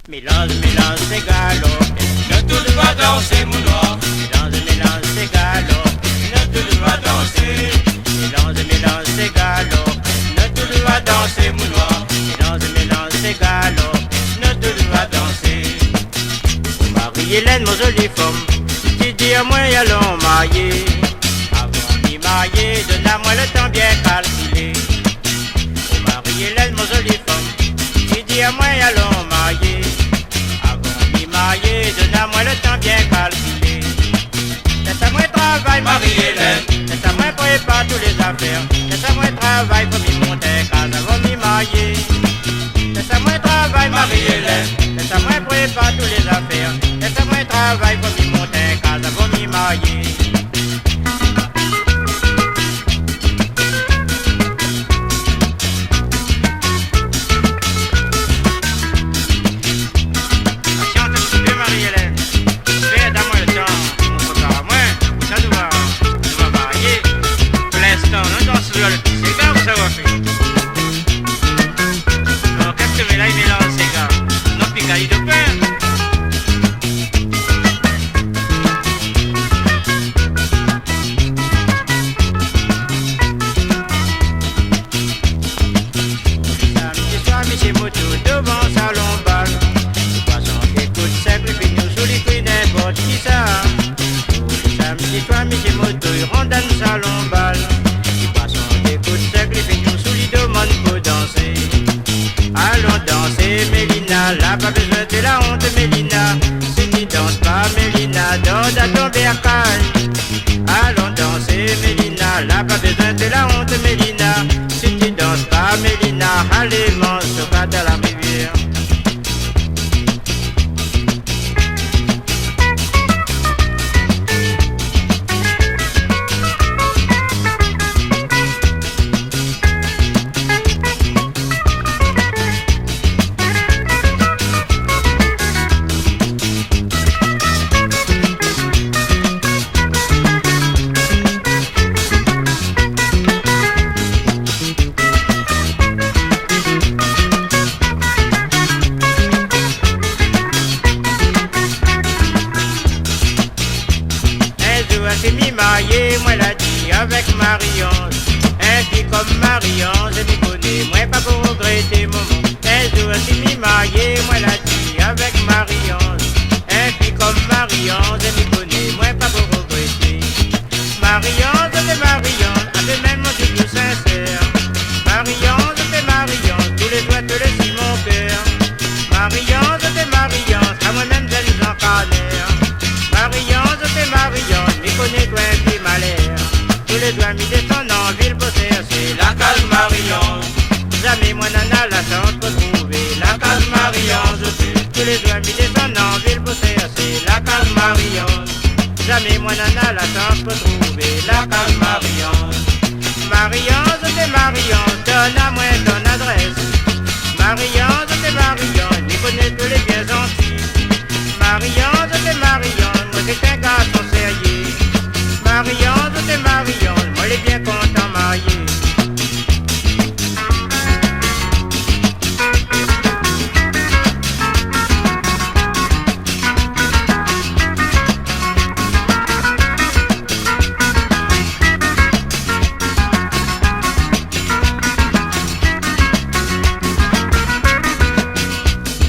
Mélange, mélange, c'est galop. Ne tout va danser mon noir. Mélange, mélange, c'est galop. Ne tout va danser. Mélange, mélange, c'est galop. Ne tout va danser mon noir. Mélange, mélange, c'est galop. Ne tout va danser. Oh Marie-Hélène, mon jolie femme, tu dis à moi allons marier. Avant d'y marier, donne-moi le temps bien calculé. Oh Marie-Hélène, mon jolie femme, tu dis à moi allons marier. Avant d'y marier, donne-moi le temps bien calculé. Laisse-moi travail, Marie-Hélène. Laisse-moi préparer toutes les affaires. Laisse-moi travail pour m'y monter case avant d'y marier. Laisse-moi travail, Marie-Hélène. Laisse-moi préparer toutes les affaires. Laisse-moi travail pour m'y monter case avant d'y marier. Chante un petit peu, Marie-Hélène. Fais dans moi le temps. On se prépare à moi. Ça nous va marier. Pour l'instant, on danse sur le petit cigare, ça va faire. Alors, qu'est-ce que là, il mélange ces gars? Non, picaille de pain. Samedi soir, Michel Moto devant salon bal. Les poissons qui coûtent simple, puis nous sous les couilles n'importe qui ça. Samedi soir, Michel Moto, ils rendent dans le salon bal. Les poissons qui coûtent simple, puis nous sous les demandes pour danser. Allons danser, Mélina, là pas besoin de la honte, Mélina. Si tu danses pas, Mélina, danse à ton bercail. Allons danser, Mélina, là pas besoin de la honte, Mélina. Si tu danses pas, Mélina, allez, mange au bas de la rivière. C'est mi marié, moi l'a dit avec Marion. Un fille comme Marion, je m'y connais, moi pas pour regretter maman. Un jour c'est mi marié, moi l'a dit avec Marion. Un fille comme Marion, je m'y connais, moi pas pour regretter. Marion, je fais Marion, avec même mon Dieu sincère. Marion, je fais Marion, tous les doigts te le suis mon cœur. Marion, je fais Marion, à moi-même je les encanère. Marion, je fais Marion, m'y connais toi un petit malheur. Tous les doigts m'y descendent en ville pour chercher la case Marion. Jamais moi n'en a la chance pour trouver la case Marion. Je sais, tous les doigts m'y descendent en ville pour chercher la case Marion. Jamais moi n'en a la chance pour trouver la case Marion. Marion, je fais Marion, donne à moi ton adresse. Marion, je fais Marion, m'y connais tous les bien gentils. Marion, je fais Marion, moi c'est un garçon sérieux. Marion, je fais Marion, moi les bien content marié.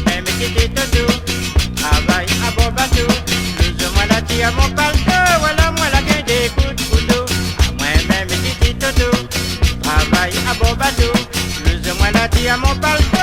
Eh mais qui toto, travaille à bon bateau. Moi la tia à mon palto, voilà moi la gagne des coups de couteau. À moi-même petit toto, travaille à bon bateau. Moi la tia à mon palto.